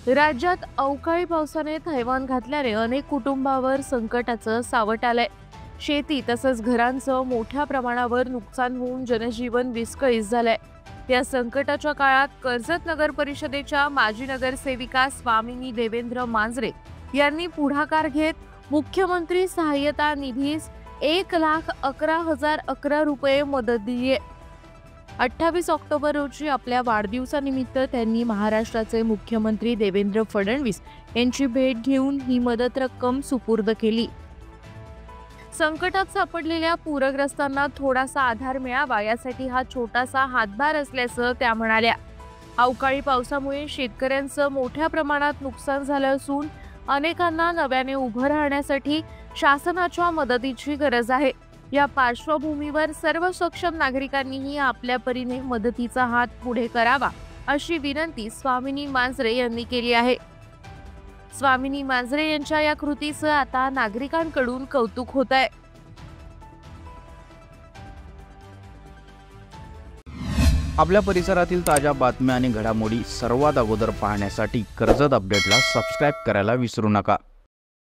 राज्यात अवकाळी पावसाने थैमान घातल्याने अनेक कुटुंबावर संकटाचं सावट आलंय। शेती तसंच घरांचं मोठ्या प्रमाणावर नुकसान होऊन जनजीवन विस्कळीत झालंय। या संकटाच्या काळात कर्जत नगर परिषदेच्या माजी नगरसेविका स्वामिनी देवेंद्र मांजरे यांनी पुढाकार घेत मुख्यमंत्री सहाय्यता निधीस 1,11,011 रुपये मदत दिली आहे। 28 ऑक्टोबर रोजी आपल्या वाढदिवसानिमित्त त्यांनी महाराष्ट्राचे मुख्यमंत्री देवेंद्र फडणवीस यांची भेट घेऊन ही मदत रक्कम सुपूर्द केली। संकटात सापडलेल्या पूरग्रस्तांना थोडासा आधार मिळावा यासाठी हा छोटासा हातभार असल्याचं त्या म्हणाल्या। अवकाळी पावसामुळे शेतकऱ्यांचं मोठ्या प्रमाणात नुकसान झालं असून अनेकांना नव्याने उभं राहण्यासाठी शासनाच्या मदतीची गरज आहे। या पार्श्वभूमीवर सर्व सक्षम नागरिकांनीही आपल्या परीने मदतीचा हात पुढे करावा अशी विनंती स्वामिनी मांजरे यांनी केली आहे। स्वामिनी मांजरे यांच्या या कृतीचं आता नागरिकांकडून कौतुक होत आहे। आपल्या परिसरातील ताज्या बातम्या आणि घडामोडी सर्वात अगोदर पाहण्यासाठी कर्जत अपडेटला सबस्क्राइब करायला विसरू नका।